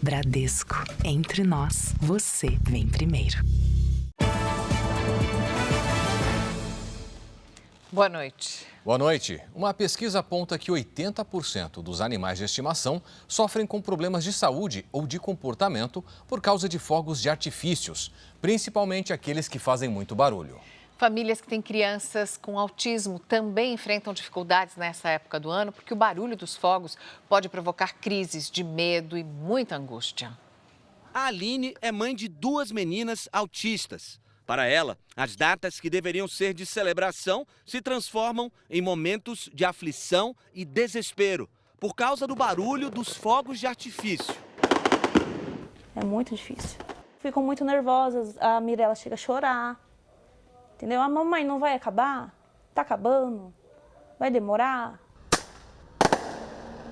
Bradesco. Entre nós, você vem primeiro. Boa noite. Boa noite. Uma pesquisa aponta que 80% dos animais de estimação sofrem com problemas de saúde ou de comportamento por causa de fogos de artifícios, principalmente aqueles que fazem muito barulho. Famílias que têm crianças com autismo também enfrentam dificuldades nessa época do ano, porque o barulho dos fogos pode provocar crises de medo e muita angústia. A Aline é mãe de 2 meninas autistas. Para ela, as datas que deveriam ser de celebração se transformam em momentos de aflição e desespero por causa do barulho dos fogos de artifício. É muito difícil. Ficam muito nervosas, a Mirella chega a chorar. Entendeu? A mamãe não vai acabar? Tá acabando? Vai demorar?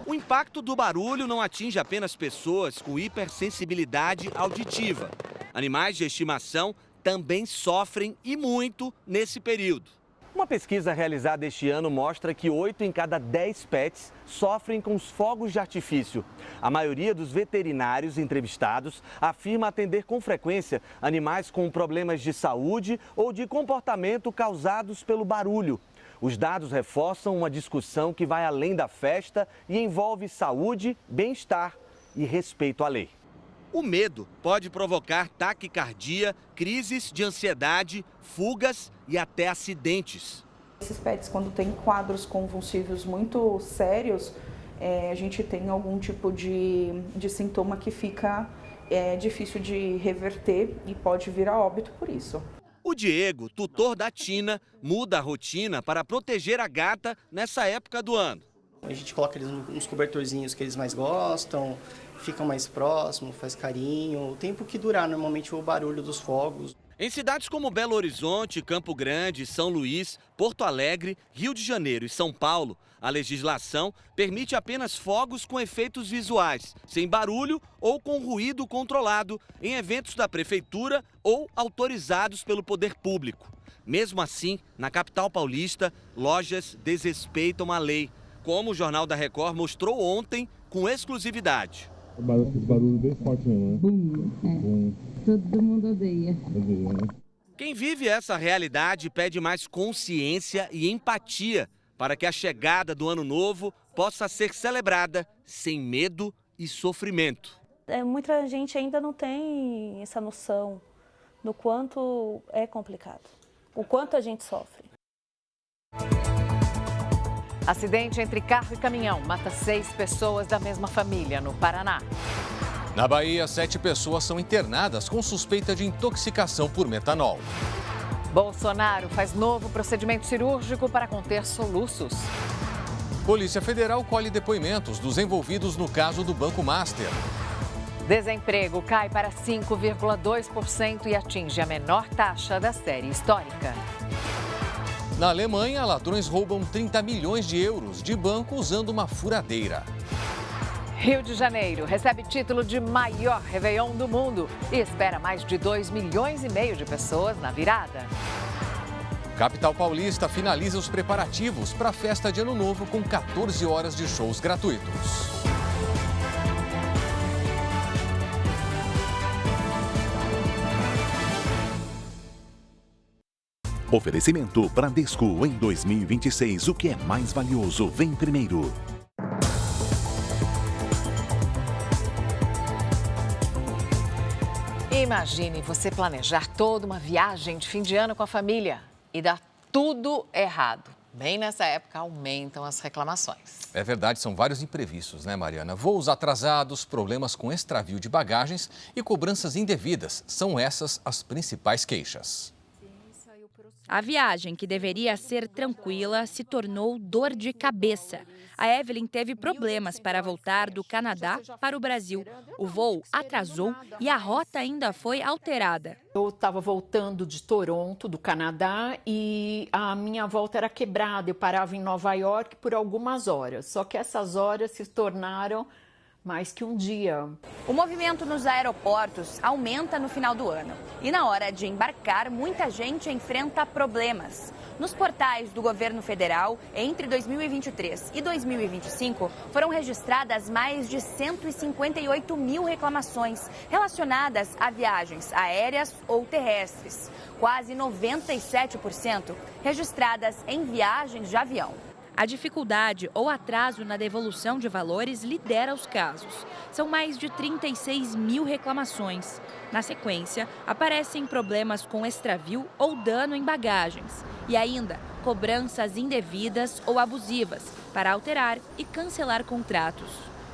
O impacto do barulho não atinge apenas pessoas com hipersensibilidade auditiva. Animais de estimação também sofrem e muito nesse período. Uma pesquisa realizada este ano mostra que 8 em cada 10 pets sofrem com os fogos de artifício. A maioria dos veterinários entrevistados afirma atender com frequência animais com problemas de saúde ou de comportamento causados pelo barulho. Os dados reforçam uma discussão que vai além da festa e envolve saúde, bem-estar e respeito à lei. O medo pode provocar taquicardia, crises de ansiedade, fugas e até acidentes. Esses pets, quando têm quadros convulsivos muito sérios, a gente tem algum tipo de sintoma que fica difícil de reverter e pode vir a óbito por isso. O Diego, tutor da Tina, muda a rotina para proteger a gata nessa época do ano. A gente coloca eles nos cobertorzinhos que eles mais gostam, ficam mais próximos, faz carinho, o tempo que durar normalmente o barulho dos fogos. Em cidades como Belo Horizonte, Campo Grande, São Luís, Porto Alegre, Rio de Janeiro e São Paulo, a legislação permite apenas fogos com efeitos visuais, sem barulho ou com ruído controlado, em eventos da prefeitura ou autorizados pelo poder público. Mesmo assim, na capital paulista, lojas desrespeitam a lei, como o Jornal da Record mostrou ontem com exclusividade. Barulho bem forte mesmo, né? Todo mundo odeia. Quem vive essa realidade pede mais consciência e empatia para que a chegada do Ano Novo possa ser celebrada sem medo e sofrimento. Muita gente ainda não tem essa noção do quanto é complicado, o quanto a gente sofre. Acidente entre carro e caminhão mata 6 pessoas da mesma família no Paraná. Na Bahia, 7 pessoas são internadas com suspeita de intoxicação por metanol. Bolsonaro faz novo procedimento cirúrgico para conter soluços. Polícia Federal colhe depoimentos dos envolvidos no caso do Banco Master. Desemprego cai para 5,2% e atinge a menor taxa da série histórica. Na Alemanha, ladrões roubam 30 milhões de euros de banco usando uma furadeira. Rio de Janeiro recebe título de maior Réveillon do mundo e espera mais de 2,5 milhões de pessoas na virada. Capital Paulista finaliza os preparativos para a festa de Ano Novo com 14 horas de shows gratuitos. Oferecimento Bradesco. Em 2026, o que é mais valioso vem primeiro. Imagine você planejar toda uma viagem de fim de ano com a família e dar tudo errado. Bem nessa época aumentam as reclamações. É verdade, são vários imprevistos, né, Mariana? Voos atrasados, problemas com extravio de bagagens e cobranças indevidas. São essas as principais queixas. A viagem, que deveria ser tranquila, se tornou dor de cabeça. A Evelyn teve problemas para voltar do Canadá para o Brasil. O voo atrasou e a rota ainda foi alterada. Eu estava voltando de Toronto, do Canadá, e a minha volta era quebrada. Eu parava em Nova York por algumas horas. Só que essas horas se tornaram mais que um dia. O movimento nos aeroportos aumenta no final do ano. E na hora de embarcar, muita gente enfrenta problemas. Nos portais do governo federal, entre 2023 e 2025, foram registradas mais de 158 mil reclamações relacionadas a viagens aéreas ou terrestres. Quase 97% registradas em viagens de avião. A dificuldade ou atraso na devolução de valores lidera os casos. São mais de 36 mil reclamações. Na sequência, aparecem problemas com extravio ou dano em bagagens. E ainda, cobranças indevidas ou abusivas para alterar e cancelar contratos.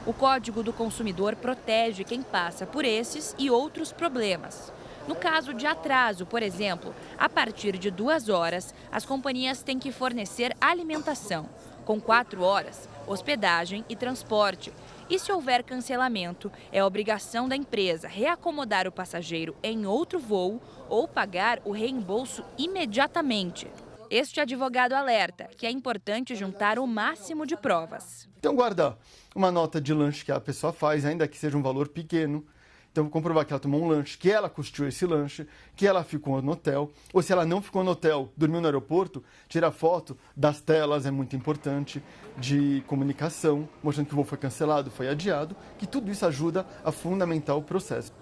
O Código do Consumidor protege quem passa por esses e outros problemas. No caso de atraso, por exemplo, a partir de 2 horas, as companhias têm que fornecer alimentação. Com 4 horas, hospedagem e transporte. E se houver cancelamento, é obrigação da empresa reacomodar o passageiro em outro voo ou pagar o reembolso imediatamente. Este advogado alerta que é importante juntar o máximo de provas. Então, guardar uma nota de lanche que a pessoa faz, ainda que seja um valor pequeno. Então, comprovar que ela tomou um lanche, que ela custeou esse lanche, que ela ficou no hotel. Ou se ela não ficou no hotel, dormiu no aeroporto, tirar foto das telas é muito importante, de comunicação, mostrando que o voo foi cancelado, foi adiado, que tudo isso ajuda a fundamentar o processo.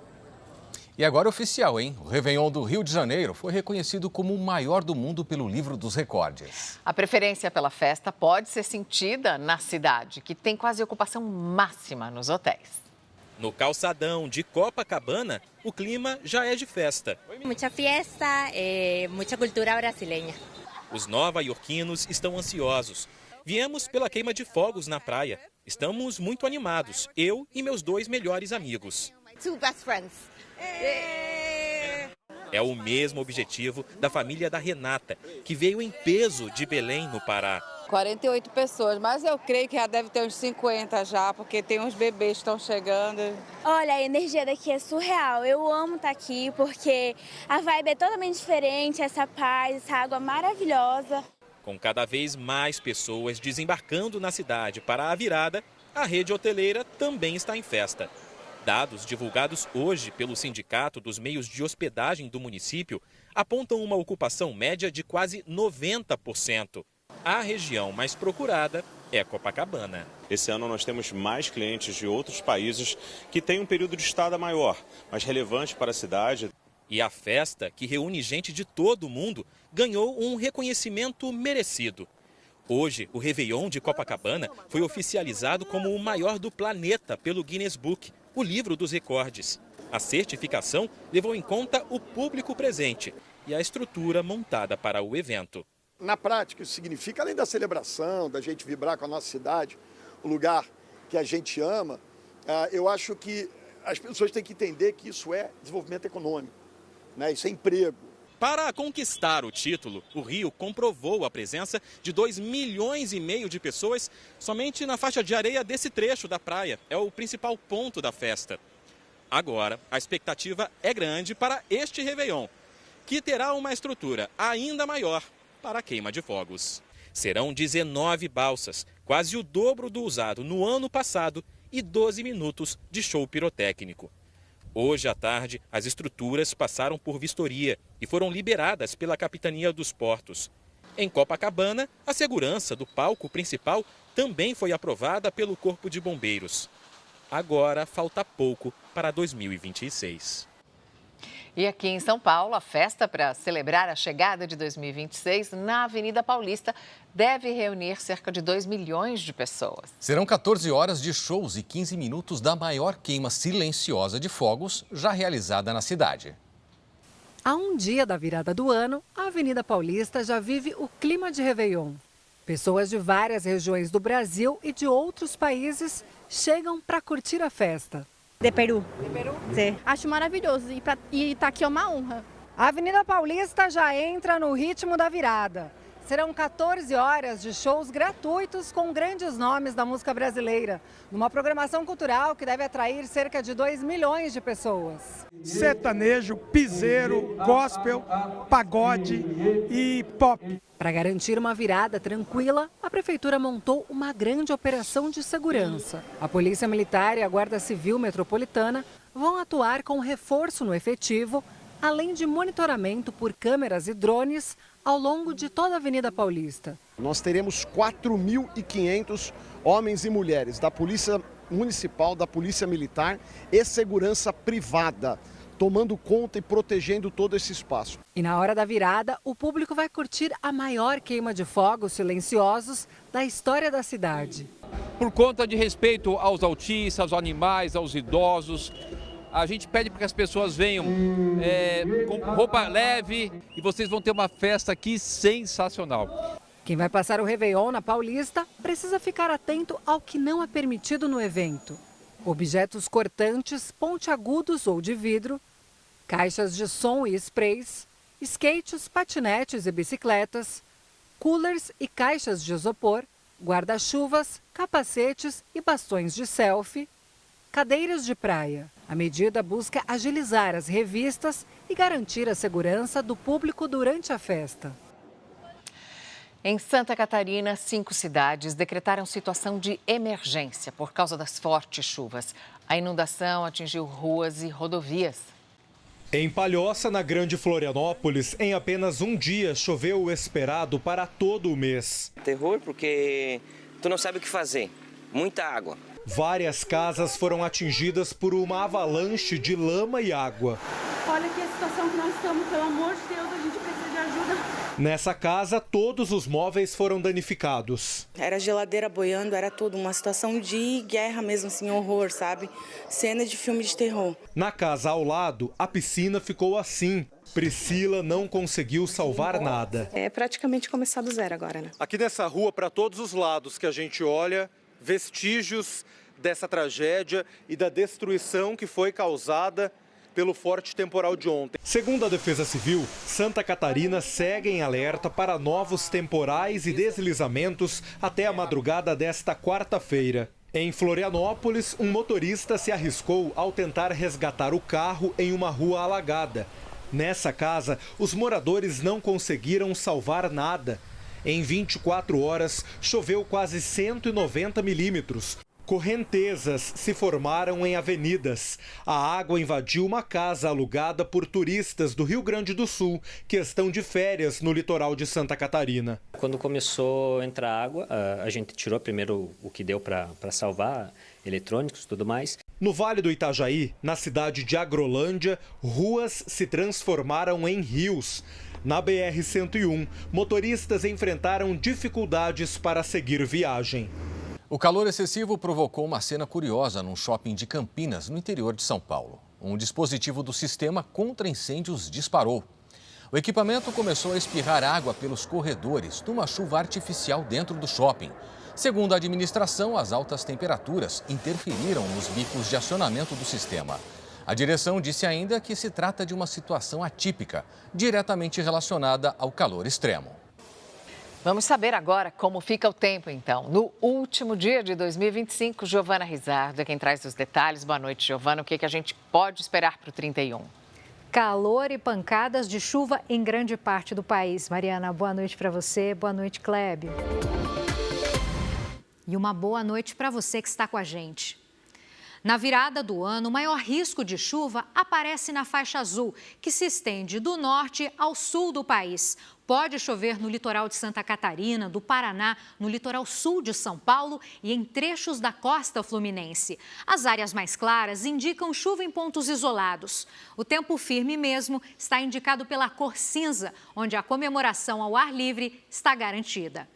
E agora oficial, hein? O Réveillon do Rio de Janeiro foi reconhecido como o maior do mundo pelo Livro dos Recordes. A preferência pela festa pode ser sentida na cidade, que tem quase ocupação máxima nos hotéis. No calçadão de Copacabana, o clima já é de festa. Muita festa, muita cultura brasileira. Os nova-iorquinos estão ansiosos. Viemos pela queima de fogos na praia. Estamos muito animados, eu e meus 2 melhores amigos. Two best friends. É o mesmo objetivo da família da Renata, que veio em peso de Belém, no Pará. 48 pessoas, mas eu creio que já deve ter uns 50 já, porque tem uns bebês que estão chegando. Olha, a energia daqui é surreal. Eu amo estar aqui porque a vibe é totalmente diferente, essa paz, essa água maravilhosa. Com cada vez mais pessoas desembarcando na cidade para a virada, a rede hoteleira também está em festa. Dados divulgados hoje pelo Sindicato dos Meios de Hospedagem do município apontam uma ocupação média de quase 90%. A região mais procurada é Copacabana. Esse ano nós temos mais clientes de outros países que têm um período de estada maior, mais relevante para a cidade. E a festa, que reúne gente de todo o mundo, ganhou um reconhecimento merecido. Hoje, o Réveillon de Copacabana foi oficializado como o maior do planeta pelo Guinness Book, o livro dos recordes. A certificação levou em conta o público presente e a estrutura montada para o evento. Na prática, isso significa, além da celebração, da gente vibrar com a nossa cidade, o lugar que a gente ama, eu acho que as pessoas têm que entender que isso é desenvolvimento econômico, né? Isso é emprego. Para conquistar o título, o Rio comprovou a presença de 2,5 milhões de pessoas somente na faixa de areia desse trecho da praia. É o principal ponto da festa. Agora, a expectativa é grande para este Réveillon, que terá uma estrutura ainda maior para a queima de fogos. Serão 19 balsas, quase o dobro do usado no ano passado, e 12 minutos de show pirotécnico. Hoje à tarde, as estruturas passaram por vistoria e foram liberadas pela Capitania dos Portos. Em Copacabana, a segurança do palco principal também foi aprovada pelo Corpo de Bombeiros. Agora falta pouco para 2026. E aqui em São Paulo, a festa para celebrar a chegada de 2026 na Avenida Paulista deve reunir cerca de 2 milhões de pessoas. Serão 14 horas de shows e 15 minutos da maior queima silenciosa de fogos já realizada na cidade. Há um dia da virada do ano, a Avenida Paulista já vive o clima de Réveillon. Pessoas de várias regiões do Brasil e de outros países chegam para curtir a festa. De Peru. De Peru? Sim. Acho maravilhoso e estar aqui é uma honra. A Avenida Paulista já entra no ritmo da virada. serão 14 horas de shows gratuitos com grandes nomes da música brasileira, numa programação cultural que deve atrair cerca de 2 milhões de pessoas. Sertanejo, piseiro, gospel, pagode e pop. Para garantir uma virada tranquila, a Prefeitura montou uma grande operação de segurança. A Polícia Militar e a Guarda Civil Metropolitana vão atuar com reforço no efetivo, além de monitoramento por câmeras e drones ao longo de toda a Avenida Paulista. Nós teremos 4.500 homens e mulheres da Polícia Municipal, da Polícia Militar e segurança privada, tomando conta e protegendo todo esse espaço. E na hora da virada, o público vai curtir a maior queima de fogos silenciosos da história da cidade. Por conta de respeito aos autistas, aos animais, aos idosos, a gente pede para que as pessoas venham com roupa leve e vocês vão ter uma festa aqui sensacional. Quem vai passar o Réveillon na Paulista precisa ficar atento ao que não é permitido no evento. Objetos cortantes, pontiagudos ou de vidro, caixas de som e sprays, skates, patinetes e bicicletas, coolers e caixas de isopor, guarda-chuvas, capacetes e bastões de selfie, cadeiras de praia. A medida busca agilizar as revistas e garantir a segurança do público durante a festa. Em Santa Catarina, 5 cidades decretaram situação de emergência por causa das fortes chuvas. A inundação atingiu ruas e rodovias. Em Palhoça, na Grande Florianópolis, em apenas um dia choveu o esperado para todo o mês. Terror porque tu não sabe o que fazer. Muita água. Várias casas foram atingidas por uma avalanche de lama e água. Olha que a situação que nós estamos, pelo amor de Deus, a gente precisa de ajuda. Nessa casa, todos os móveis foram danificados. Era geladeira boiando, era tudo, uma situação de guerra mesmo, assim, horror, sabe? Cena de filme de terror. Na casa ao lado, a piscina ficou assim. Priscila não conseguiu salvar nada. É praticamente começar do zero agora, né? Aqui nessa rua, para todos os lados que a gente olha, vestígios dessa tragédia e da destruição que foi causada pelo forte temporal de ontem. Segundo a Defesa Civil, Santa Catarina segue em alerta para novos temporais e deslizamentos até a madrugada desta quarta-feira. Em Florianópolis, um motorista se arriscou ao tentar resgatar o carro em uma rua alagada. Nessa casa, os moradores não conseguiram salvar nada. Em 24 horas, choveu quase 190 milímetros. Correntezas se formaram em avenidas. A água invadiu uma casa alugada por turistas do Rio Grande do Sul, que estão de férias no litoral de Santa Catarina. Quando começou a entrar água, a gente tirou primeiro o que deu para salvar, eletrônicos e tudo mais. No Vale do Itajaí, na cidade de Agrolândia, ruas se transformaram em rios. Na BR-101, motoristas enfrentaram dificuldades para seguir viagem. O calor excessivo provocou uma cena curiosa num shopping de Campinas, no interior de São Paulo. Um dispositivo do sistema contra incêndios disparou. O equipamento começou a espirrar água pelos corredores numa chuva artificial dentro do shopping. Segundo a administração, as altas temperaturas interferiram nos bicos de acionamento do sistema. A direção disse ainda que se trata de uma situação atípica, diretamente relacionada ao calor extremo. Vamos saber agora como fica o tempo, então. No último dia de 2025, Giovana Rizardo é quem traz os detalhes. Boa noite, Giovana. O que a gente pode esperar para o 31? Calor e pancadas de chuva em grande parte do país. Mariana, boa noite para você. Boa noite, Clébio. E uma boa noite para você que está com a gente. Na virada do ano, o maior risco de chuva aparece na faixa azul, que se estende do norte ao sul do país. Pode chover no litoral de Santa Catarina, do Paraná, no litoral sul de São Paulo e em trechos da costa fluminense. As áreas mais claras indicam chuva em pontos isolados. O tempo firme mesmo está indicado pela cor cinza, onde a comemoração ao ar livre está garantida.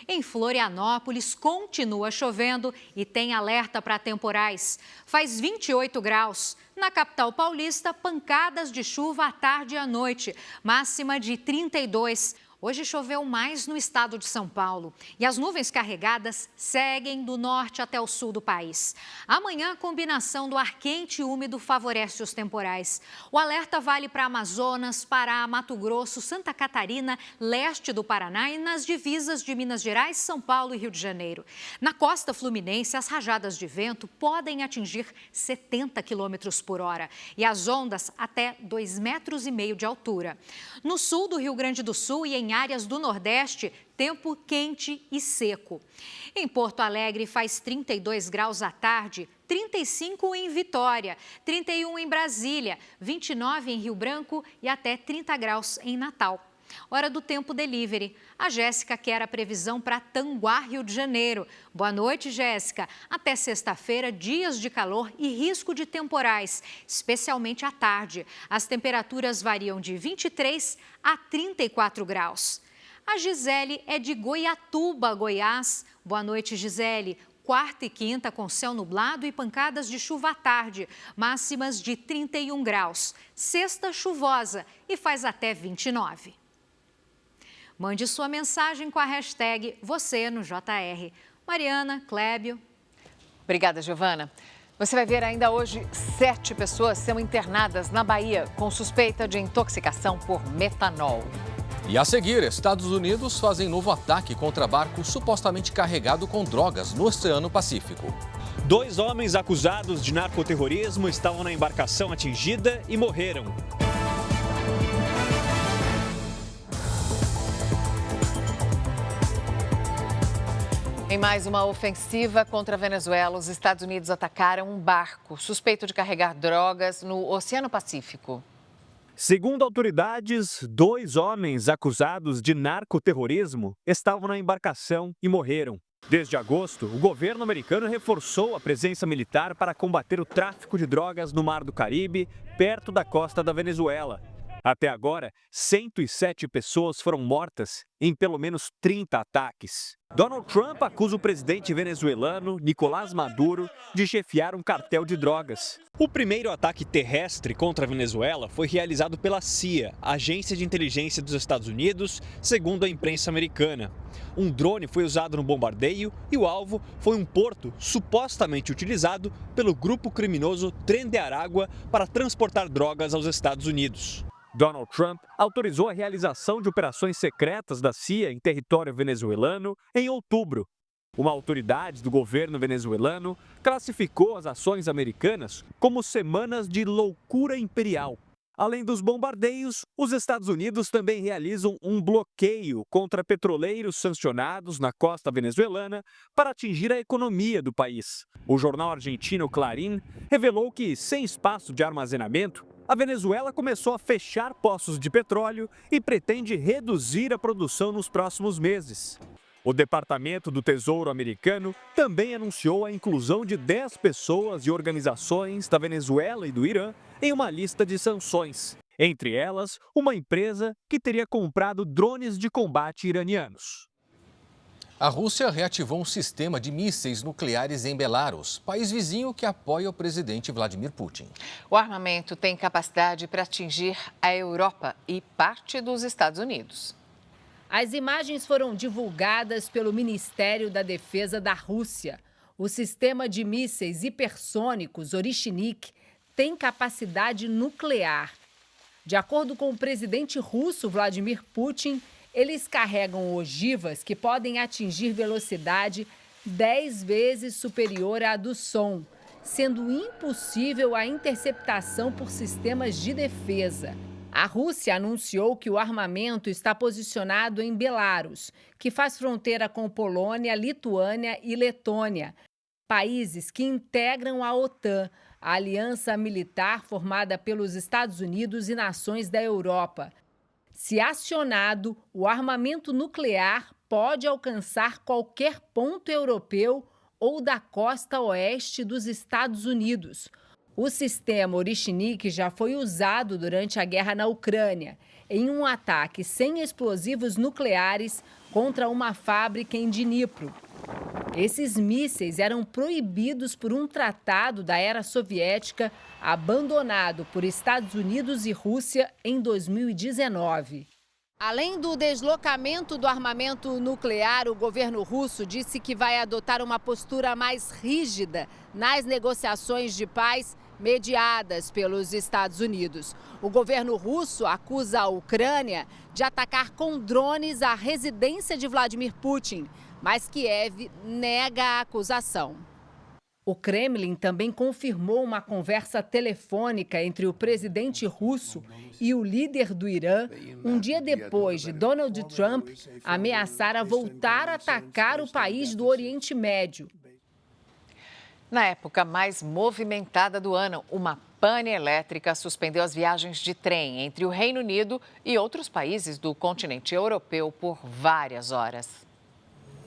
Em Florianópolis, continua chovendo e tem alerta para temporais. Faz 28 graus. Na capital paulista, pancadas de chuva à tarde e à noite, máxima de 32. Hoje choveu mais no estado de São Paulo e as nuvens carregadas seguem do norte até o sul do país. Amanhã, a combinação do ar quente e úmido favorece os temporais. O alerta vale para Amazonas, Pará, Mato Grosso, Santa Catarina, leste do Paraná e nas divisas de Minas Gerais, São Paulo e Rio de Janeiro. Na costa fluminense, as rajadas de vento podem atingir 70 km por hora e as ondas até 2,5 metros de altura. No sul do Rio Grande do Sul e em áreas do Nordeste, tempo quente e seco. Em Porto Alegre faz 32 graus à tarde, 35 em Vitória, 31 em Brasília, 29 em Rio Branco e até 30 graus em Natal. Hora do Tempo Delivery. A Jéssica quer a previsão para Tanguá, Rio de Janeiro. Boa noite, Jéssica. Até sexta-feira, dias de calor e risco de temporais, especialmente à tarde. As temperaturas variam de 23 a 34 graus. A Gisele é de Goiatuba, Goiás. Boa noite, Gisele. Quarta e quinta com céu nublado e pancadas de chuva à tarde, máximas de 31 graus. Sexta chuvosa e faz até 29. Mande sua mensagem com a hashtag você no JR. Mariana, Clébio. Obrigada, Giovana. Você vai ver ainda hoje 7 pessoas são internadas na Bahia com suspeita de intoxicação por metanol. E a seguir, Estados Unidos fazem novo ataque contra barco supostamente carregado com drogas no Oceano Pacífico. 2 homens acusados de narcoterrorismo estavam na embarcação atingida e morreram. Em mais uma ofensiva contra a Venezuela, os Estados Unidos atacaram um barco suspeito de carregar drogas no Oceano Pacífico. Segundo autoridades, 2 homens acusados de narcoterrorismo estavam na embarcação e morreram. Desde agosto, o governo americano reforçou a presença militar para combater o tráfico de drogas no Mar do Caribe, perto da costa da Venezuela. Até agora, 107 pessoas foram mortas em pelo menos 30 ataques. Donald Trump acusa o presidente venezuelano, Nicolás Maduro, de chefiar um cartel de drogas. O primeiro ataque terrestre contra a Venezuela foi realizado pela CIA, Agência de Inteligência dos Estados Unidos, segundo a imprensa americana. Um drone foi usado no bombardeio e o alvo foi um porto supostamente utilizado pelo grupo criminoso Tren de Aragua para transportar drogas aos Estados Unidos. Donald Trump autorizou a realização de operações secretas da CIA em território venezuelano em outubro. Uma autoridade do governo venezuelano classificou as ações americanas como semanas de loucura imperial. Além dos bombardeios, os Estados Unidos também realizam um bloqueio contra petroleiros sancionados na costa venezuelana para atingir a economia do país. O jornal argentino Clarín revelou que, sem espaço de armazenamento, a Venezuela começou a fechar poços de petróleo e pretende reduzir a produção nos próximos meses. O Departamento do Tesouro americano também anunciou a inclusão de 10 pessoas e organizações da Venezuela e do Irã em uma lista de sanções. Entre elas, uma empresa que teria comprado drones de combate iranianos. A Rússia reativou um sistema de mísseis nucleares em Belarus, país vizinho que apoia o presidente Vladimir Putin. O armamento tem capacidade para atingir a Europa e parte dos Estados Unidos. As imagens foram divulgadas pelo Ministério da Defesa da Rússia. O sistema de mísseis hipersônicos Orishnik tem capacidade nuclear. De acordo com o presidente russo Vladimir Putin, eles carregam ogivas que podem atingir velocidade 10 vezes superior à do som, sendo impossível a interceptação por sistemas de defesa. A Rússia anunciou que o armamento está posicionado em Belarus, que faz fronteira com Polônia, Lituânia e Letônia, países que integram a OTAN, a aliança militar formada pelos Estados Unidos e nações da Europa. Se acionado, o armamento nuclear pode alcançar qualquer ponto europeu ou da costa oeste dos Estados Unidos. O sistema Orishnik já foi usado durante a guerra na Ucrânia, em um ataque sem explosivos nucleares contra uma fábrica em Dnipro. Esses mísseis eram proibidos por um tratado da era soviética abandonado por Estados Unidos e Rússia em 2019. Além do deslocamento do armamento nuclear, o governo russo disse que vai adotar uma postura mais rígida nas negociações de paz mediadas pelos Estados Unidos. O governo russo acusa a Ucrânia de atacar com drones a residência de Vladimir Putin, mas Kiev nega a acusação. O Kremlin também confirmou uma conversa telefônica entre o presidente russo e o líder do Irã, um dia depois de Donald Trump ameaçar a voltar a atacar o país do Oriente Médio. Na época mais movimentada do ano, uma pane elétrica suspendeu as viagens de trem entre o Reino Unido e outros países do continente europeu por várias horas.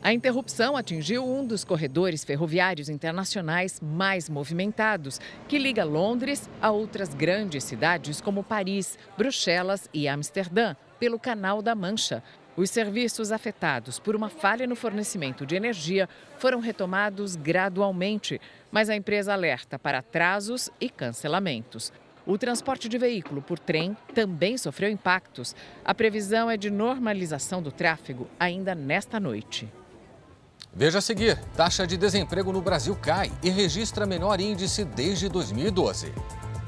A interrupção atingiu um dos corredores ferroviários internacionais mais movimentados, que liga Londres a outras grandes cidades como Paris, Bruxelas e Amsterdã, pelo Canal da Mancha. Os serviços afetados por uma falha no fornecimento de energia foram retomados gradualmente, mas a empresa alerta para atrasos e cancelamentos. O transporte de veículo por trem também sofreu impactos. A previsão é de normalização do tráfego ainda nesta noite. Veja a seguir, taxa de desemprego no Brasil cai e registra menor índice desde 2012.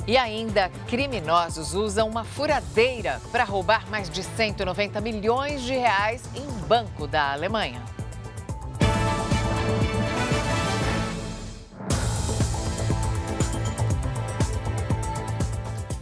E ainda, criminosos usam uma furadeira para roubar mais de 190 milhões de reais em um banco da Alemanha.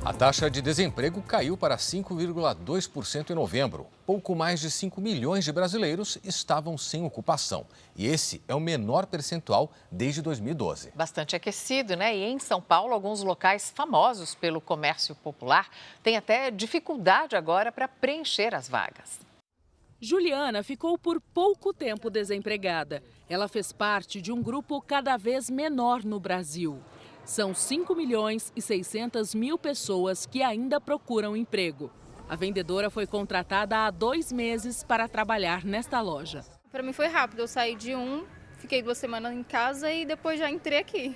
A taxa de desemprego caiu para 5,2% em novembro. Pouco mais de 5 milhões de brasileiros estavam sem ocupação. E esse é o menor percentual desde 2012. Bastante aquecido, né? E em São Paulo, alguns locais famosos pelo comércio popular têm até dificuldade agora para preencher as vagas. Juliana ficou por pouco tempo desempregada. Ela fez parte de um grupo cada vez menor no Brasil. São 5 milhões e 600 mil pessoas que ainda procuram emprego. A vendedora foi contratada há 2 meses para trabalhar nesta loja. Para mim foi rápido, eu saí de fiquei 2 semanas em casa e depois já entrei aqui.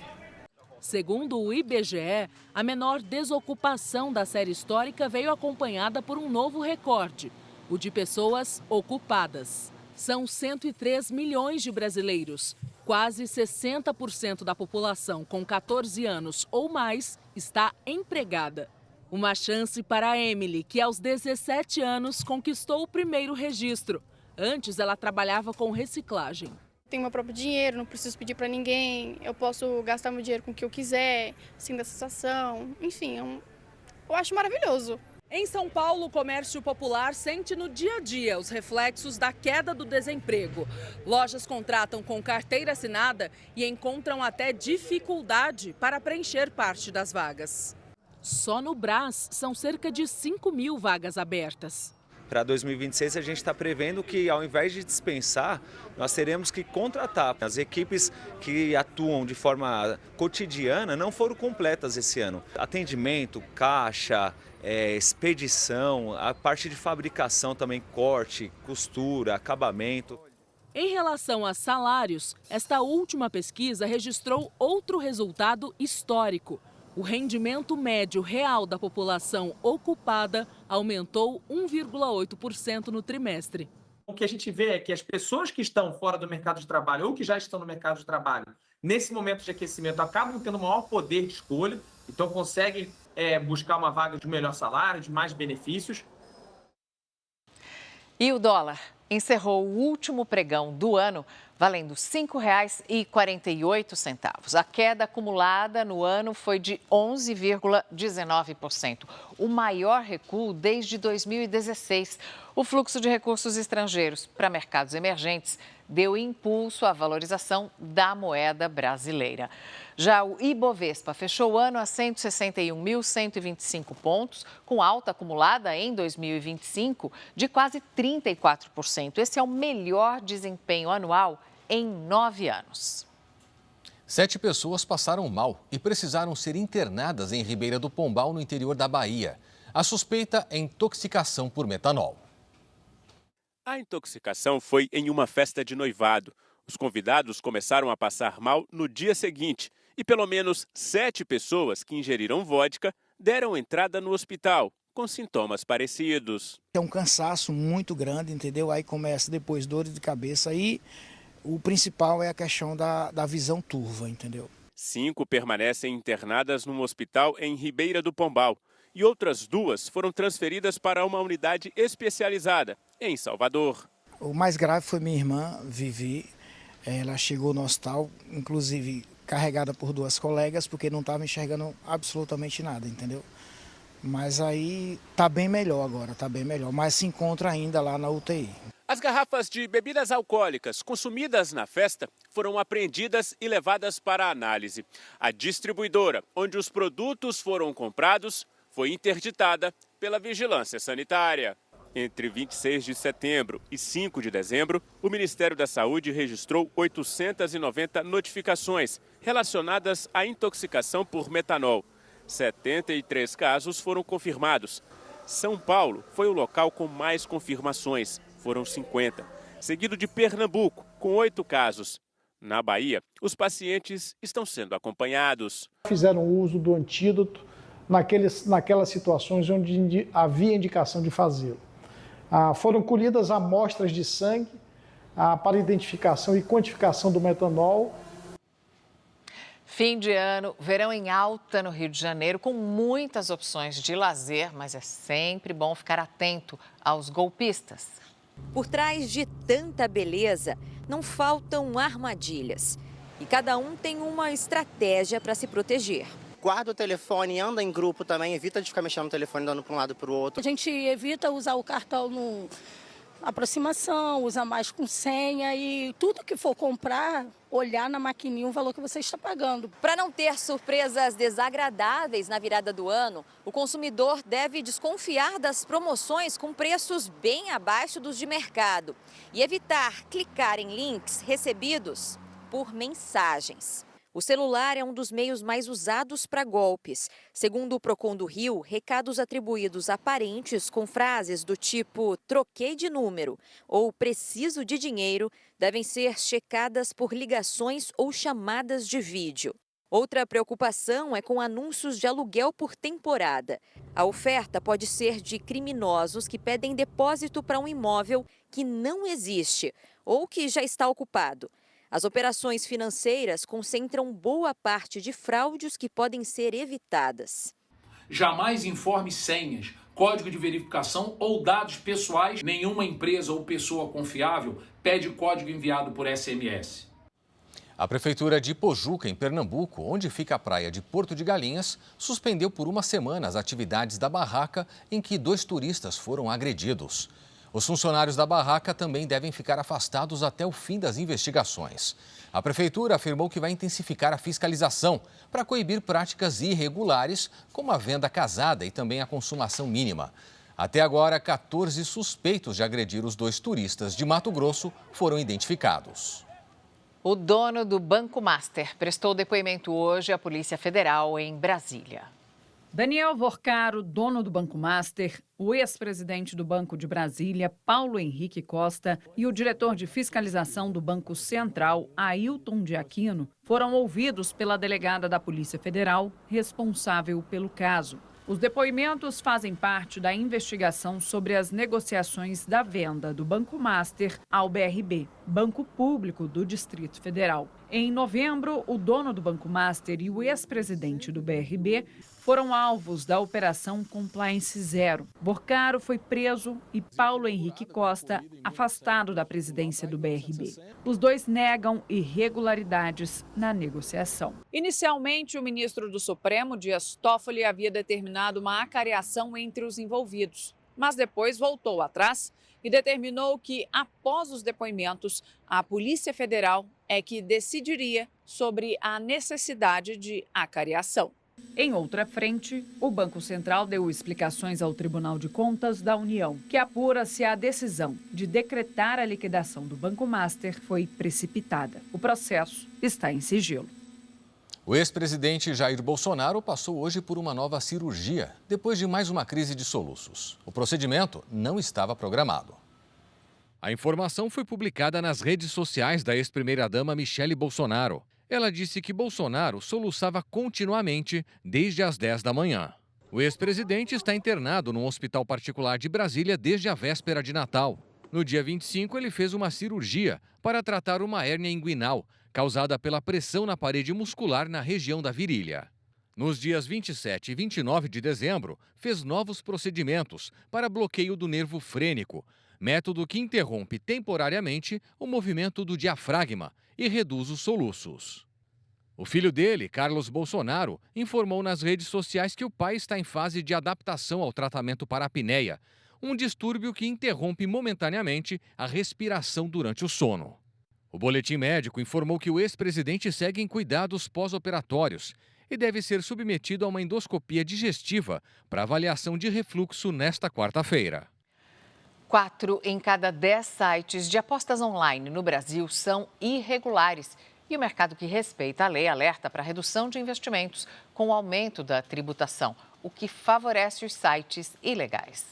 Segundo o IBGE, a menor desocupação da série histórica veio acompanhada por um novo recorde, o de pessoas ocupadas. São 103 milhões de brasileiros. Quase 60% da população com 14 anos ou mais está empregada. Uma chance para a Emily, que aos 17 anos conquistou o primeiro registro. Antes, ela trabalhava com reciclagem. Tenho meu próprio dinheiro, não preciso pedir para ninguém, eu posso gastar meu dinheiro com o que eu quiser, sem da sensação. Enfim, eu acho maravilhoso. Em São Paulo, o comércio popular sente no dia a dia os reflexos da queda do desemprego. Lojas contratam com carteira assinada e encontram até dificuldade para preencher parte das vagas. Só no Brás são cerca de 5 mil vagas abertas. Para 2026, a gente está prevendo que, ao invés de dispensar, nós teremos que contratar. As equipes que atuam de forma cotidiana não foram completas esse ano. Atendimento, caixa, expedição, a parte de fabricação também, corte, costura, acabamento. Em relação a salários, esta última pesquisa registrou outro resultado histórico. O rendimento médio real da população ocupada aumentou 1,8% no trimestre. O que a gente vê é que as pessoas que estão fora do mercado de trabalho ou que já estão no mercado de trabalho, nesse momento de aquecimento, acabam tendo maior poder de escolha, então conseguem buscar uma vaga de melhor salário, de mais benefícios. E o dólar encerrou o último pregão do ano valendo R$ 5,48. A queda acumulada no ano foi de 11,19%, o maior recuo desde 2016. O fluxo de recursos estrangeiros para mercados emergentes deu impulso à valorização da moeda brasileira. Já o Ibovespa fechou o ano a 161.125 pontos, com alta acumulada em 2025 de quase 34%. Esse é o melhor desempenho anual em 9 anos. 7 pessoas passaram mal e precisaram ser internadas em Ribeira do Pombal, no interior da Bahia. A suspeita é intoxicação por metanol. A intoxicação foi em uma festa de noivado. Os convidados começaram a passar mal no dia seguinte e pelo menos 7 pessoas que ingeriram vodka deram entrada no hospital com sintomas parecidos. É um cansaço muito grande, entendeu? Aí começa depois dores de cabeça e o principal é a questão da visão turva, entendeu? 5 permanecem internadas num hospital em Ribeira do Pombal e outras 2 foram transferidas para uma unidade especializada em Salvador. O mais grave foi minha irmã, Vivi. Ela chegou no hospital, inclusive carregada por 2 colegas, porque não estava enxergando absolutamente nada, entendeu? Mas aí tá bem melhor agora, tá bem melhor, mas se encontra ainda lá na UTI. As garrafas de bebidas alcoólicas consumidas na festa foram apreendidas e levadas para análise. A distribuidora, onde os produtos foram comprados, foi interditada pela Vigilância Sanitária. Entre 26 de setembro e 5 de dezembro, o Ministério da Saúde registrou 890 notificações relacionadas à intoxicação por metanol. 73 casos foram confirmados. São Paulo foi o local com mais confirmações, foram 50, seguido de Pernambuco, com 8 casos. Na Bahia, os pacientes estão sendo acompanhados. Fizeram uso do antídoto naquelas situações onde havia indicação de fazê-lo. Foram colhidas amostras de sangue para identificação e quantificação do metanol. Fim de ano, verão em alta no Rio de Janeiro, com muitas opções de lazer, mas é sempre bom ficar atento aos golpistas. Por trás de tanta beleza, não faltam armadilhas. E cada um tem uma estratégia para se proteger. Guarda o telefone, anda em grupo também, evita de ficar mexendo no telefone, dando para um lado e para o outro. A gente evita usar o cartão no aproximação, usa mais com senha e tudo que for comprar, olhar na maquininha o valor que você está pagando. Para não ter surpresas desagradáveis na virada do ano, o consumidor deve desconfiar das promoções com preços bem abaixo dos de mercado e evitar clicar em links recebidos por mensagens. O celular é um dos meios mais usados para golpes. Segundo o Procon do Rio, recados atribuídos a parentes com frases do tipo troquei de número ou preciso de dinheiro devem ser checadas por ligações ou chamadas de vídeo. Outra preocupação é com anúncios de aluguel por temporada. A oferta pode ser de criminosos que pedem depósito para um imóvel que não existe ou que já está ocupado. As operações financeiras concentram boa parte de fraudes que podem ser evitadas. Jamais informe senhas, código de verificação ou dados pessoais. Nenhuma empresa ou pessoa confiável pede código enviado por SMS. A Prefeitura de Pojuca, em Pernambuco, onde fica a praia de Porto de Galinhas, suspendeu por uma semana as atividades da barraca em que 2 turistas foram agredidos. Os funcionários da barraca também devem ficar afastados até o fim das investigações. A Prefeitura afirmou que vai intensificar a fiscalização para coibir práticas irregulares, como a venda casada e também a consumação mínima. Até agora, 14 suspeitos de agredir os 2 turistas de Mato Grosso foram identificados. O dono do Banco Master prestou depoimento hoje à Polícia Federal em Brasília. Daniel Vorcaro, dono do Banco Master, o ex-presidente do Banco de Brasília, Paulo Henrique Costa, e o diretor de fiscalização do Banco Central, Ailton de Aquino, foram ouvidos pela delegada da Polícia Federal, responsável pelo caso. Os depoimentos fazem parte da investigação sobre as negociações da venda do Banco Master ao BRB, Banco Público do Distrito Federal. Em novembro, o dono do Banco Master e o ex-presidente do BRB foram alvos da Operação Compliance Zero. Vorcaro foi preso e Paulo Henrique Costa afastado da presidência do BRB. Os 2 negam irregularidades na negociação. Inicialmente, o ministro do Supremo, Dias Toffoli, havia determinado uma acareação entre os envolvidos, mas depois voltou atrás e determinou que, após os depoimentos, a Polícia Federal é que decidiria sobre a necessidade de acareação. Em outra frente, o Banco Central deu explicações ao Tribunal de Contas da União, que apura se a decisão de decretar a liquidação do Banco Master foi precipitada. O processo está em sigilo. O ex-presidente Jair Bolsonaro passou hoje por uma nova cirurgia, depois de mais uma crise de soluços. O procedimento não estava programado. A informação foi publicada nas redes sociais da ex-primeira-dama Michele Bolsonaro. Ela disse que Bolsonaro soluçava continuamente desde as 10 da manhã. O ex-presidente está internado num hospital particular de Brasília desde a véspera de Natal. No dia 25, ele fez uma cirurgia para tratar uma hérnia inguinal, causada pela pressão na parede muscular na região da virilha. Nos dias 27 e 29 de dezembro, fez novos procedimentos para bloqueio do nervo frênico, método que interrompe temporariamente o movimento do diafragma e reduz os soluços. O filho dele, Carlos Bolsonaro, informou nas redes sociais que o pai está em fase de adaptação ao tratamento para a apneia, um distúrbio que interrompe momentaneamente a respiração durante o sono. O boletim médico informou que o ex-presidente segue em cuidados pós-operatórios e deve ser submetido a uma endoscopia digestiva para avaliação de refluxo nesta quarta-feira. 4 em cada 10 sites de apostas online no Brasil são irregulares. E o mercado que respeita a lei alerta para a redução de investimentos com o aumento da tributação, o que favorece os sites ilegais.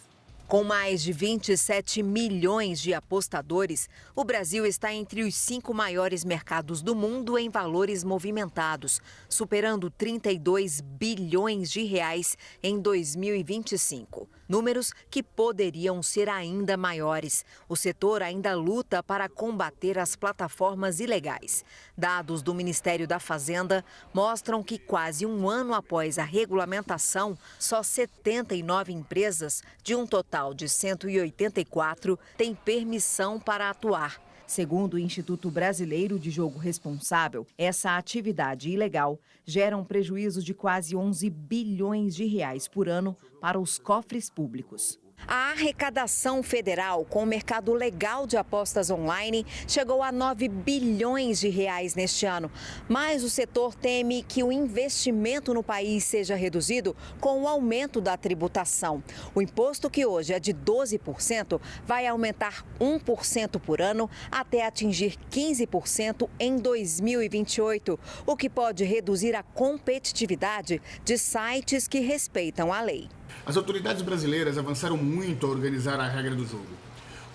Com mais de 27 milhões de apostadores, o Brasil está entre os 5 maiores mercados do mundo em valores movimentados, superando 32 bilhões de reais em 2025. Números que poderiam ser ainda maiores. O setor ainda luta para combater as plataformas ilegais. Dados do Ministério da Fazenda mostram que quase um ano após a regulamentação, só 79 empresas, de um total de 184, têm permissão para atuar. Segundo o Instituto Brasileiro de Jogo Responsável, essa atividade ilegal gera um prejuízo de quase 11 bilhões de reais por ano para os cofres públicos. A arrecadação federal com o mercado legal de apostas online chegou a 9 bilhões de reais neste ano. Mas o setor teme que o investimento no país seja reduzido com o aumento da tributação. O imposto, que hoje é de 12%, vai aumentar 1% por ano até atingir 15% em 2028, o que pode reduzir a competitividade de sites que respeitam a lei. As autoridades brasileiras avançaram muito a organizar a regra do jogo.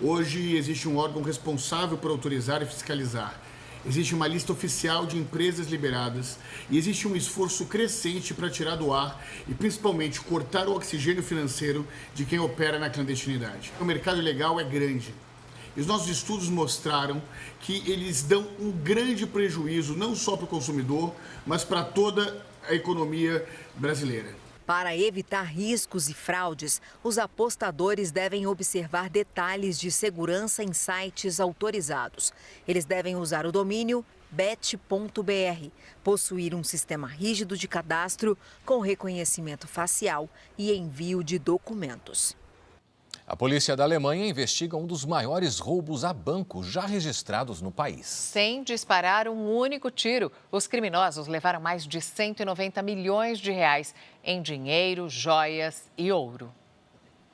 Hoje existe um órgão responsável por autorizar e fiscalizar. Existe uma lista oficial de empresas liberadas e existe um esforço crescente para tirar do ar e principalmente cortar o oxigênio financeiro de quem opera na clandestinidade. O mercado ilegal é grande. E os nossos estudos mostraram que eles dão um grande prejuízo não só para o consumidor, mas para toda a economia brasileira. Para evitar riscos e fraudes, os apostadores devem observar detalhes de segurança em sites autorizados. Eles devem usar o domínio bet.br, possuir um sistema rígido de cadastro com reconhecimento facial e envio de documentos. A polícia da Alemanha investiga um dos maiores roubos a banco já registrados no país. Sem disparar um único tiro, os criminosos levaram mais de 190 milhões de reais em dinheiro, joias e ouro.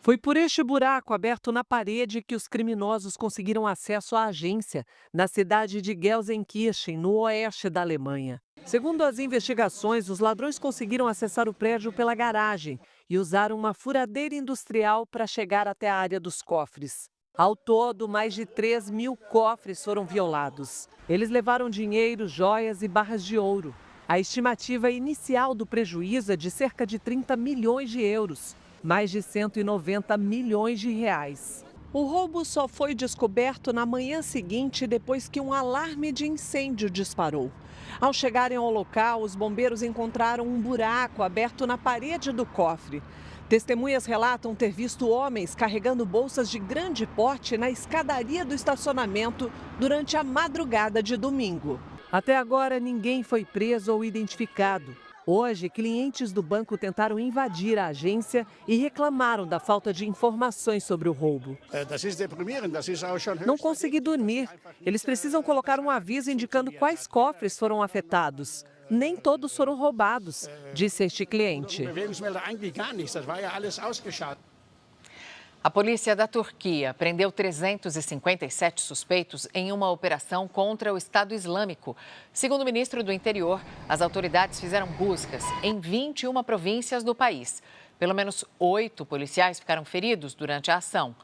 Foi por este buraco aberto na parede que os criminosos conseguiram acesso à agência, na cidade de Gelsenkirchen, no oeste da Alemanha. Segundo as investigações, os ladrões conseguiram acessar o prédio pela garagem e usaram uma furadeira industrial para chegar até a área dos cofres. Ao todo, mais de 3 mil cofres foram violados. Eles levaram dinheiro, joias e barras de ouro. A estimativa inicial do prejuízo é de cerca de 30 milhões de euros, mais de 190 milhões de reais. O roubo só foi descoberto na manhã seguinte, depois que um alarme de incêndio disparou. Ao chegarem ao local, os bombeiros encontraram um buraco aberto na parede do cofre. Testemunhas relatam ter visto homens carregando bolsas de grande porte na escadaria do estacionamento durante a madrugada de domingo. Até agora, ninguém foi preso ou identificado. Hoje, clientes do banco tentaram invadir a agência e reclamaram da falta de informações sobre o roubo. Não consegui dormir. Eles precisam colocar um aviso indicando quais cofres foram afetados. Nem todos foram roubados, disse este cliente. A polícia da Turquia prendeu 357 suspeitos em uma operação contra o Estado Islâmico. Segundo o ministro do Interior, as autoridades fizeram buscas em 21 províncias do país. Pelo menos 8 policiais ficaram feridos durante a ação.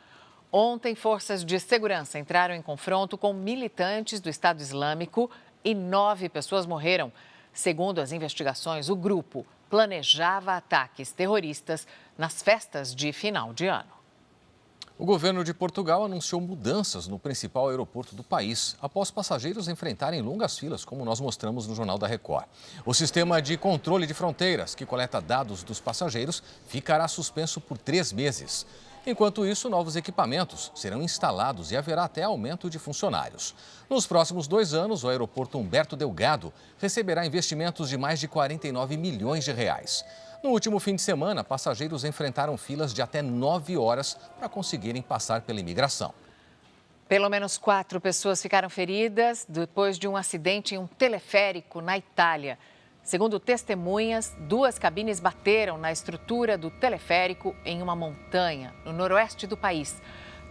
Ontem, forças de segurança entraram em confronto com militantes do Estado Islâmico e 9 pessoas morreram. Segundo as investigações, o grupo planejava ataques terroristas nas festas de final de ano. O governo de Portugal anunciou mudanças no principal aeroporto do país, após passageiros enfrentarem longas filas, como nós mostramos no Jornal da Record. O sistema de controle de fronteiras, que coleta dados dos passageiros, ficará suspenso por 3 meses. Enquanto isso, novos equipamentos serão instalados e haverá até aumento de funcionários. Nos próximos 2 anos, o aeroporto Humberto Delgado receberá investimentos de mais de 49 milhões de reais. No último fim de semana, passageiros enfrentaram filas de até 9 horas para conseguirem passar pela imigração. Pelo menos 4 pessoas ficaram feridas depois de um acidente em um teleférico na Itália. Segundo testemunhas, 2 cabines bateram na estrutura do teleférico em uma montanha, no noroeste do país.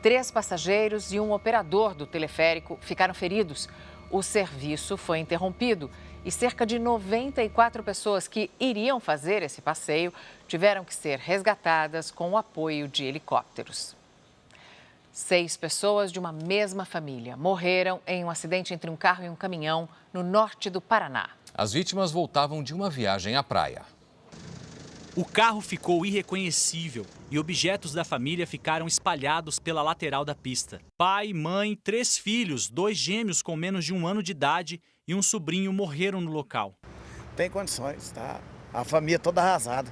3 passageiros e um operador do teleférico ficaram feridos. O serviço foi interrompido e cerca de 94 pessoas que iriam fazer esse passeio tiveram que ser resgatadas com o apoio de helicópteros. 6 pessoas de uma mesma família morreram em um acidente entre um carro e um caminhão no norte do Paraná. As vítimas voltavam de uma viagem à praia. O carro ficou irreconhecível e objetos da família ficaram espalhados pela lateral da pista. Pai, mãe, 3 filhos, 2 gêmeos com menos de 1 ano de idade e um sobrinho morreram no local. Tem condições, tá? A família toda arrasada.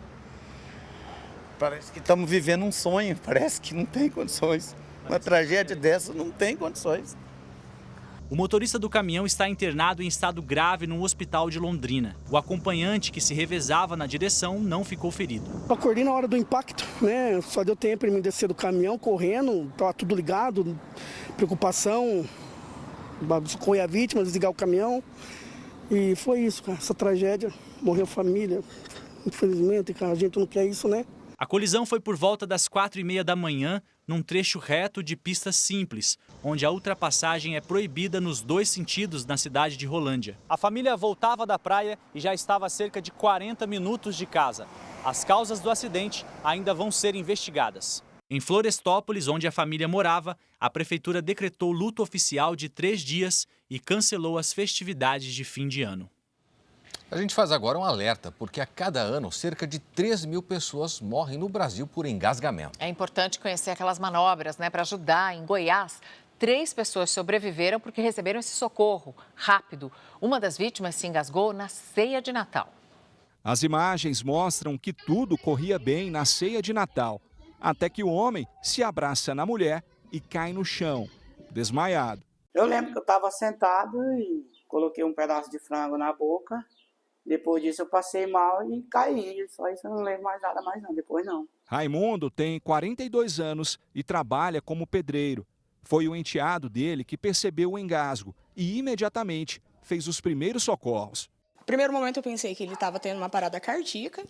Parece que estamos vivendo um sonho, parece que não tem condições. Uma tragédia dessa não tem condições. O motorista do caminhão está internado em estado grave no hospital de Londrina. O acompanhante, que se revezava na direção, não ficou ferido. Eu acordei na hora do impacto, né? Só deu tempo para me descer do caminhão, correndo, estava tudo ligado, preocupação, socorrer a vítima, desligar o caminhão. E foi isso, cara, essa tragédia. Morreu família, infelizmente, cara, a gente não quer isso, né? A colisão foi por volta das 4h30 da manhã, num trecho reto de pista simples, onde a ultrapassagem é proibida nos 2 sentidos na cidade de Rolândia. A família voltava da praia e já estava a cerca de 40 minutos de casa. As causas do acidente ainda vão ser investigadas. Em Florestópolis, onde a família morava, a prefeitura decretou luto oficial de 3 dias e cancelou as festividades de fim de ano. A gente faz agora um alerta, porque a cada ano cerca de 3.000 pessoas morrem no Brasil por engasgamento. É importante conhecer aquelas manobras, né, para ajudar. Em Goiás, 3 pessoas sobreviveram porque receberam esse socorro rápido. Uma das vítimas se engasgou na ceia de Natal. As imagens mostram que tudo corria bem na ceia de Natal, até que o homem se abraça na mulher e cai no chão, desmaiado. Eu lembro que eu estava sentado e coloquei um pedaço de frango na boca. Depois disso eu passei mal e caí, só isso eu não lembro mais nada mais não, depois não. Raimundo tem 42 anos e trabalha como pedreiro. Foi o enteado dele que percebeu o engasgo e imediatamente fez os primeiros socorros. No primeiro momento eu pensei que ele estava tendo uma parada cardíaca,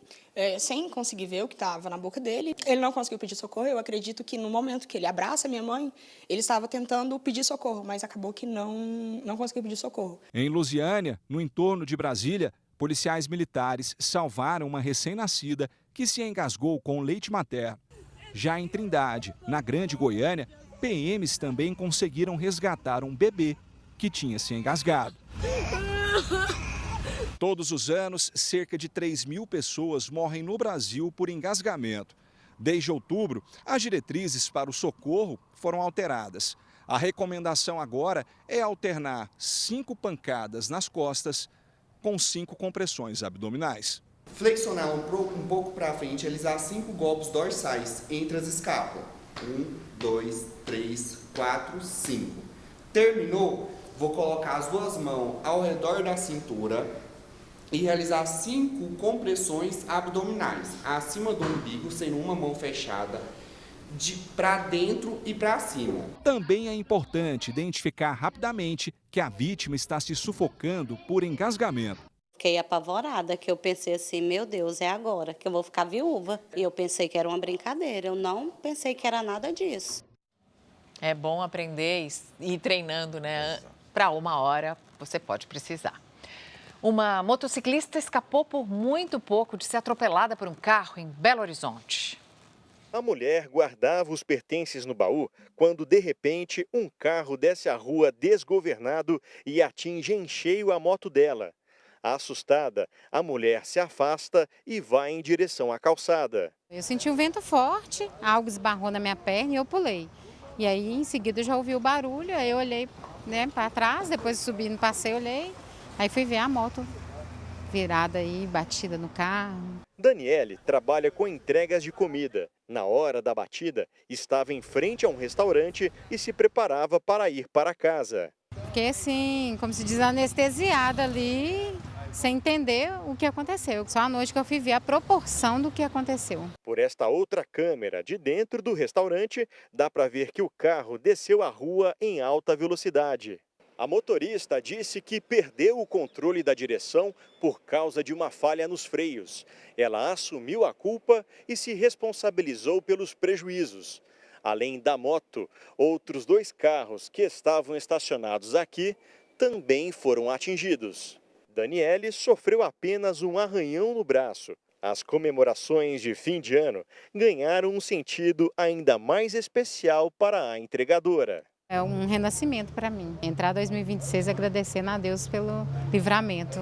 sem conseguir ver o que estava na boca dele. Ele não conseguiu pedir socorro, eu acredito que no momento que ele abraça minha mãe, ele estava tentando pedir socorro, mas acabou que não conseguiu pedir socorro. Em Lusiânia, no entorno de Brasília, policiais militares salvaram uma recém-nascida que se engasgou com leite materno. Já em Trindade, na Grande Goiânia, PMs também conseguiram resgatar um bebê que tinha se engasgado. Todos os anos, cerca de 3.000 pessoas morrem no Brasil por engasgamento. Desde outubro, as diretrizes para o socorro foram alteradas. A recomendação agora é alternar 5 pancadas nas costas com 5 compressões abdominais. Flexionar um pouco para frente, realizar 5 golpes dorsais entre as escápulas. 1, 2, 3, 4, 5. Terminou, vou colocar as 2 mãos ao redor da cintura e realizar 5 compressões abdominais, acima do umbigo, sendo uma mão fechada, para dentro e para cima. Também é importante identificar rapidamente que a vítima está se sufocando por engasgamento. Fiquei apavorada, que eu pensei assim, meu Deus, é agora que eu vou ficar viúva. E eu pensei que era uma brincadeira, eu não pensei que era nada disso. É bom aprender e ir treinando, né? Para uma hora você pode precisar. Uma motociclista escapou por muito pouco de ser atropelada por um carro em Belo Horizonte. A mulher guardava os pertences no baú quando, de repente, um carro desce a rua desgovernado e atinge em cheio a moto dela. Assustada, a mulher se afasta e vai em direção à calçada. Eu senti um vento forte, algo esbarrou na minha perna e eu pulei. E aí, em seguida, eu já ouvi o barulho, aí eu olhei, né, para trás, depois subi no passeio, olhei, aí fui ver a moto virada aí, batida no carro. Daniele trabalha com entregas de comida. Na hora da batida, estava em frente a um restaurante e se preparava para ir para casa. Fiquei assim, como se diz, anestesiada ali, sem entender o que aconteceu. Só à noite que eu fui ver a proporção do que aconteceu. Por esta outra câmera de dentro do restaurante, dá para ver que o carro desceu a rua em alta velocidade. A motorista disse que perdeu o controle da direção por causa de uma falha nos freios. Ela assumiu a culpa e se responsabilizou pelos prejuízos. Além da moto, outros 2 carros que estavam estacionados aqui também foram atingidos. Daniele sofreu apenas um arranhão no braço. As comemorações de fim de ano ganharam um sentido ainda mais especial para a entregadora. É um renascimento para mim. Entrar 2026 agradecendo a Deus pelo livramento.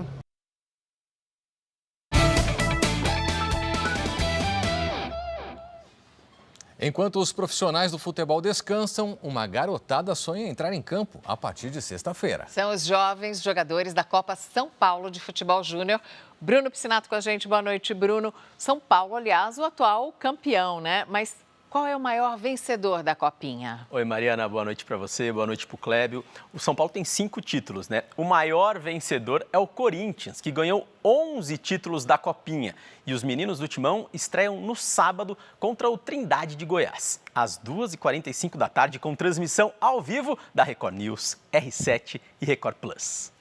Enquanto os profissionais do futebol descansam, uma garotada sonha em entrar em campo a partir de sexta-feira. São os jovens jogadores da Copa São Paulo de Futebol Júnior. Bruno Piscinato com a gente. Boa noite, Bruno. São Paulo, aliás, o atual campeão, né? Mas qual é o maior vencedor da Copinha? Oi, Mariana, boa noite para você, boa noite para o Clébio. O São Paulo tem 5 títulos, né? O maior vencedor é o Corinthians, que ganhou 11 títulos da Copinha. E os meninos do Timão estreiam no sábado contra o Trindade de Goiás, às 2h45 da tarde, com transmissão ao vivo da Record News, R7 e Record Plus.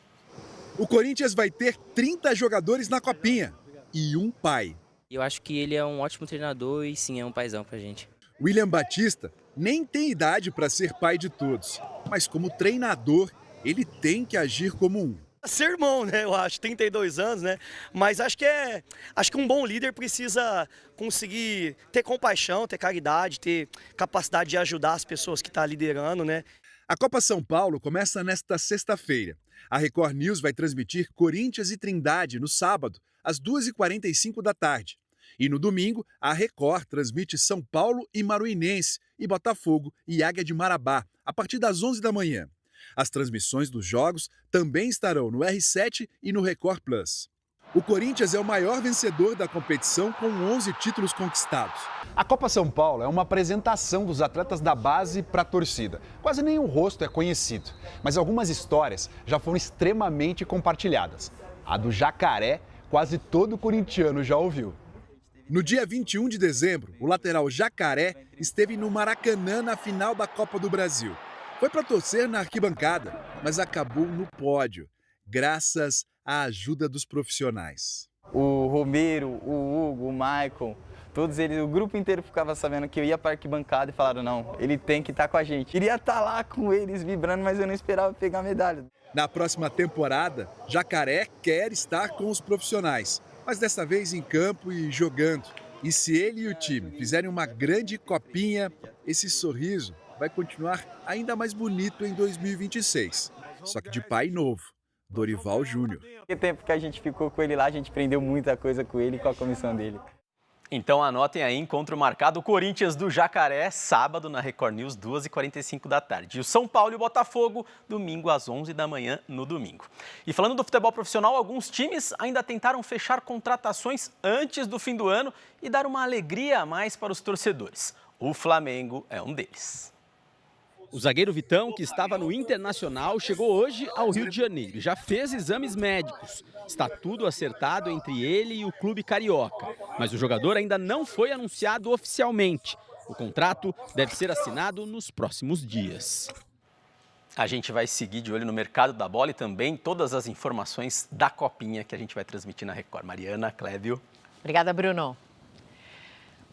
O Corinthians vai ter 30 jogadores na Copinha e um pai. Eu acho que ele é um ótimo treinador e sim, é um paizão pra gente. William Batista nem tem idade para ser pai de todos, mas como treinador, ele tem que agir como um. Ser irmão, né? Eu acho, 32 anos, né? Mas acho que um bom líder precisa conseguir ter compaixão, ter caridade, ter capacidade de ajudar as pessoas que está liderando, né? A Copa São Paulo começa nesta sexta-feira. A Record News vai transmitir Corinthians e Trindade no sábado, às 2h45 da tarde. E no domingo, a Record transmite São Paulo e Maruinense, e Botafogo e Águia de Marabá, a partir das 11 da manhã. As transmissões dos jogos também estarão no R7 e no Record Plus. O Corinthians é o maior vencedor da competição, com 11 títulos conquistados. A Copa São Paulo é uma apresentação dos atletas da base para a torcida. Quase nenhum rosto é conhecido, mas algumas histórias já foram extremamente compartilhadas. A do Jacaré, quase todo corintiano já ouviu. No dia 21 de dezembro, o lateral Jacaré esteve no Maracanã na final da Copa do Brasil. Foi para torcer na arquibancada, mas acabou no pódio, graças à ajuda dos profissionais. O Romero, o Hugo, o Maicon, todos eles, o grupo inteiro ficava sabendo que eu ia para a arquibancada e falaram, não, ele tem que estar com a gente. Queria estar lá com eles vibrando, mas eu não esperava pegar a medalha. Na próxima temporada, Jacaré quer estar com os profissionais, mas dessa vez em campo e jogando. E se ele e o time fizerem uma grande copinha, esse sorriso vai continuar ainda mais bonito em 2026. Só que de pai novo, Dorival Júnior. O tempo que a gente ficou com ele lá, a gente aprendeu muita coisa com ele e com a comissão dele. Então anotem aí, encontro marcado, Corinthians do Jacaré, sábado na Record News, 2h45 da tarde. E o São Paulo e o Botafogo, domingo às 11 da manhã, no domingo. E falando do futebol profissional, alguns times ainda tentaram fechar contratações antes do fim do ano e dar uma alegria a mais para os torcedores. O Flamengo é um deles. O zagueiro Vitão, que estava no Internacional, chegou hoje ao Rio de Janeiro. Já fez exames médicos. Está tudo acertado entre ele e o clube carioca. Mas o jogador ainda não foi anunciado oficialmente. O contrato deve ser assinado nos próximos dias. A gente vai seguir de olho no mercado da bola e também todas as informações da Copinha que a gente vai transmitir na Record. Mariana, Clébio. Obrigada, Bruno.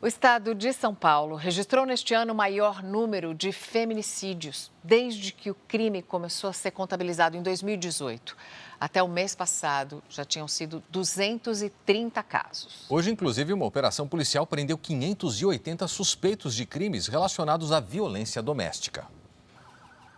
O estado de São Paulo registrou neste ano o maior número de feminicídios desde que o crime começou a ser contabilizado em 2018. Até o mês passado, já tinham sido 230 casos. Hoje, inclusive, uma operação policial prendeu 580 suspeitos de crimes relacionados à violência doméstica.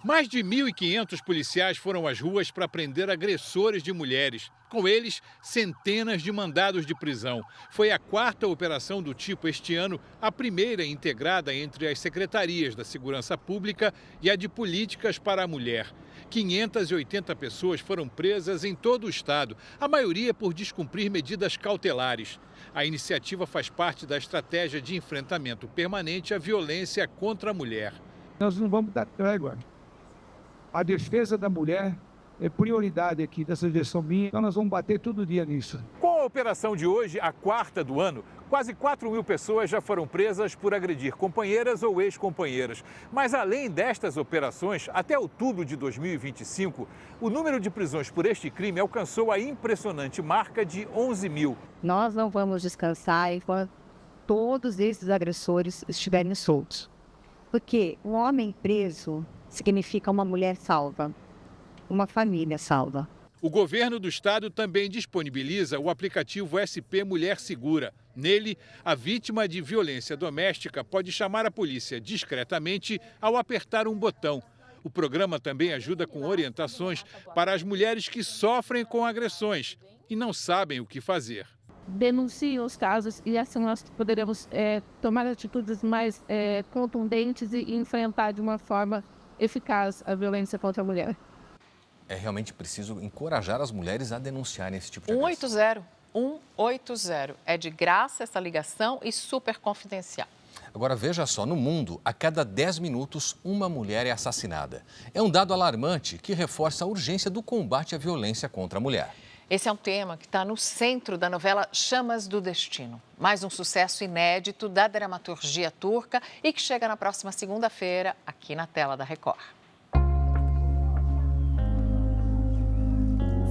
Mais de 1.500 policiais foram às ruas para prender agressores de mulheres. Com eles, centenas de mandados de prisão. Foi a 4ª operação do tipo este ano, a primeira integrada entre as secretarias da Segurança Pública e a de Políticas para a Mulher. 580 pessoas foram presas em todo o estado, a maioria por descumprir medidas cautelares. A iniciativa faz parte da estratégia de enfrentamento permanente à violência contra a mulher. Nós não vamos dar trégua. A defesa da mulher é prioridade aqui dessa gestão minha, então nós vamos bater todo dia nisso. Com a operação de hoje, a 4ª do ano, quase 4.000 pessoas já foram presas por agredir companheiras ou ex-companheiras. Mas além destas operações, até outubro de 2025, o número de prisões por este crime alcançou a impressionante marca de 11.000. Nós não vamos descansar enquanto todos esses agressores estiverem soltos. Porque um homem preso significa uma mulher salva, uma família salva. O governo do estado também disponibiliza o aplicativo SP Mulher Segura. Nele, a vítima de violência doméstica pode chamar a polícia discretamente ao apertar um botão. O programa também ajuda com orientações para as mulheres que sofrem com agressões e não sabem o que fazer. Denunciem os casos e assim nós poderemos tomar atitudes mais contundentes e enfrentar de uma forma eficaz a violência contra a mulher. É realmente preciso encorajar as mulheres a denunciarem esse tipo de agressão. 180. É de graça essa ligação e super confidencial. Agora veja só, no mundo, a cada 10 minutos, uma mulher é assassinada. É um dado alarmante que reforça a urgência do combate à violência contra a mulher. Esse é um tema que está no centro da novela Chamas do Destino. Mais um sucesso inédito da dramaturgia turca e que chega na próxima segunda-feira aqui na tela da Record.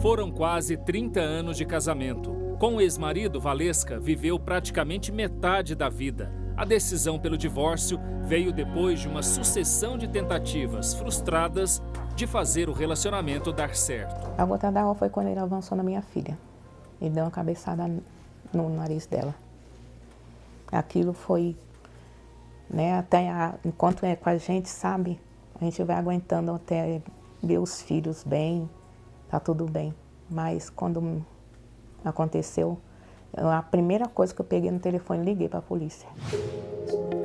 Foram quase 30 anos de casamento. Com o ex-marido, Valesca viveu praticamente metade da vida. A decisão pelo divórcio veio depois de uma sucessão de tentativas frustradas de fazer o relacionamento dar certo. A gota d'água foi quando ele avançou na minha filha. Ele deu uma cabeçada no nariz dela. Aquilo foi, enquanto é com a gente, sabe? A gente vai aguentando até ver os filhos bem, tá tudo bem. Mas quando aconteceu, a primeira coisa que eu peguei no telefone, liguei para a polícia.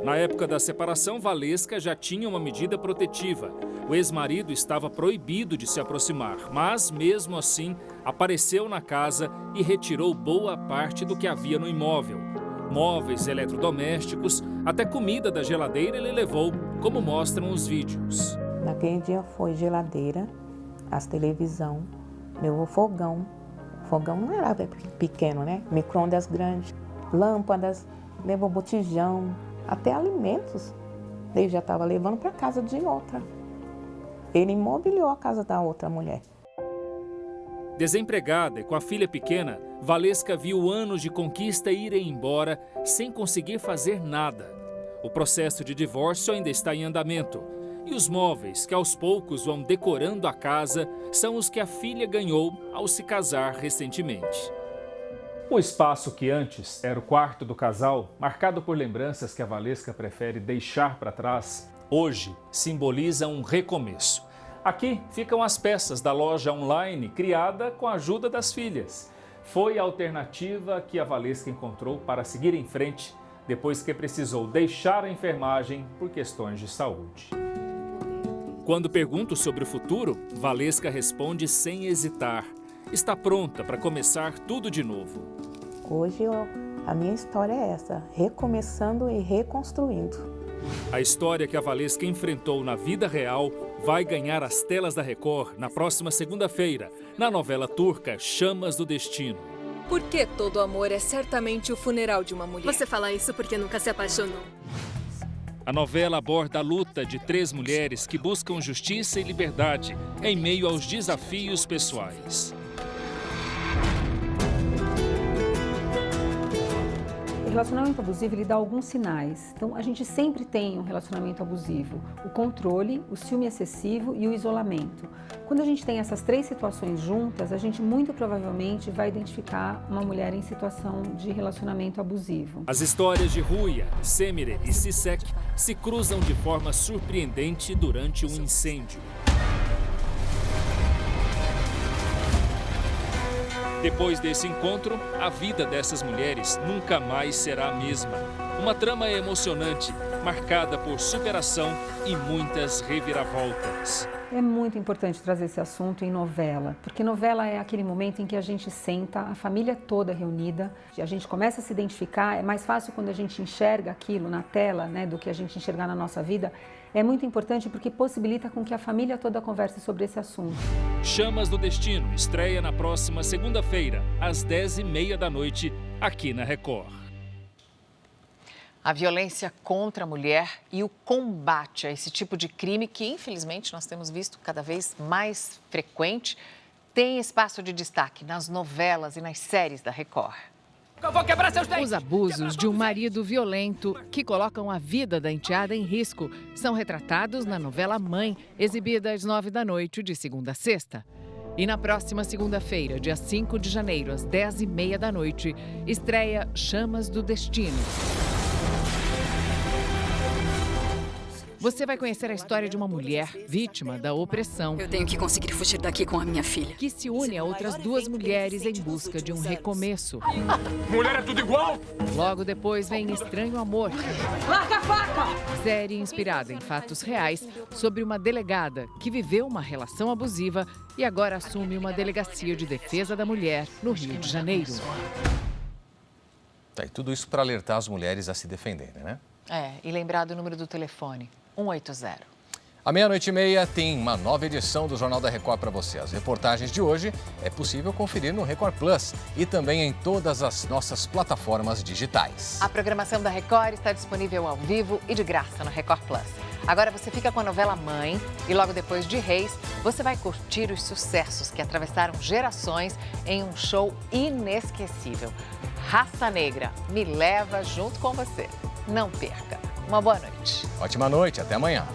Na época da separação, Valesca já tinha uma medida protetiva. O ex-marido estava proibido de se aproximar, mas, mesmo assim, apareceu na casa e retirou boa parte do que havia no imóvel. Móveis, eletrodomésticos, até comida da geladeira ele levou, como mostram os vídeos. Naquele dia foi geladeira, as televisão, levou fogão. Fogão não era pequeno, né? Micro-ondas grandes, lâmpadas, levou botijão, até alimentos. Ele já estava levando para a casa de outra. Ele imobiliou a casa da outra mulher. Desempregada e com a filha pequena, Valesca viu anos de conquista irem embora sem conseguir fazer nada. O processo de divórcio ainda está em andamento. E os móveis que aos poucos vão decorando a casa são os que a filha ganhou ao se casar recentemente. O espaço que antes era o quarto do casal, marcado por lembranças que a Valesca prefere deixar para trás, hoje simboliza um recomeço. Aqui ficam as peças da loja online criada com a ajuda das filhas. Foi a alternativa que a Valesca encontrou para seguir em frente depois que precisou deixar a enfermagem por questões de saúde. Quando pergunto sobre o futuro, Valesca responde sem hesitar. Está pronta para começar tudo de novo. Hoje a minha história é essa, recomeçando e reconstruindo. A história que a Valesca enfrentou na vida real vai ganhar as telas da Record na próxima segunda-feira, na novela turca Chamas do Destino. Porque todo amor é certamente o funeral de uma mulher. Você fala isso porque nunca se apaixonou. A novela aborda a luta de 3 mulheres que buscam justiça e liberdade em meio aos desafios pessoais. relacionamento abusivo, ele dá alguns sinais. Então, a gente sempre tem um relacionamento abusivo. O controle, o ciúme excessivo e o isolamento. Quando a gente tem essas 3 situações juntas, a gente muito provavelmente vai identificar uma mulher em situação de relacionamento abusivo. As histórias de Ruia, Semire e Sisek se cruzam de forma surpreendente durante um incêndio. Depois desse encontro, a vida dessas mulheres nunca mais será a mesma. Uma trama emocionante, marcada por superação e muitas reviravoltas. É muito importante trazer esse assunto em novela, porque novela é aquele momento em que a gente senta, a família toda reunida, a gente começa a se identificar. É mais fácil quando a gente enxerga aquilo na tela, né, do que a gente enxergar na nossa vida. É muito importante porque possibilita com que a família toda converse sobre esse assunto. Chamas do Destino estreia na próxima segunda-feira, às 10h30 da noite, aqui na Record. A violência contra a mulher e o combate a esse tipo de crime, que infelizmente nós temos visto cada vez mais frequente, tem espaço de destaque nas novelas e nas séries da Record. Eu vou quebrar seus dentes. Os abusos de um marido violento que colocam a vida da enteada em risco são retratados na novela Mãe, exibida às 9 da noite de segunda a sexta. E na próxima segunda-feira, dia 5 de janeiro, às 10h30 da noite, estreia Chamas do Destino. Você vai conhecer a história de uma mulher vítima da opressão. Eu tenho que conseguir fugir daqui com a minha filha. Que se une a outras 2 mulheres em busca de um recomeço. Mulher é tudo igual? Logo depois vem Estranho Amor. Larga a faca! Série inspirada em fatos reais sobre uma delegada que viveu uma relação abusiva e agora assume uma delegacia de defesa da mulher no Rio de Janeiro. Tá, e tudo isso para alertar as mulheres a se defenderem, né? E lembrar do número do telefone, 180. À 00:30 tem uma nova edição do Jornal da Record para você. As reportagens de hoje é possível conferir no Record Plus e também em todas as nossas plataformas digitais. A programação da Record está disponível ao vivo e de graça no Record Plus. Agora você fica com a novela Mãe e logo depois de Reis, você vai curtir os sucessos que atravessaram gerações em um show inesquecível. Raça Negra, me leva junto com você. Não perca. Uma boa noite. Ótima noite, até amanhã.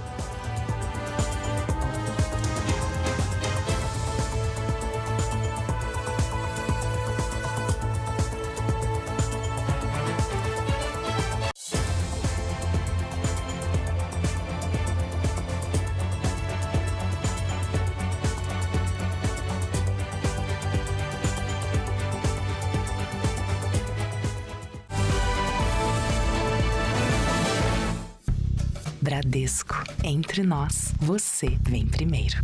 Bradesco, entre nós, você vem primeiro.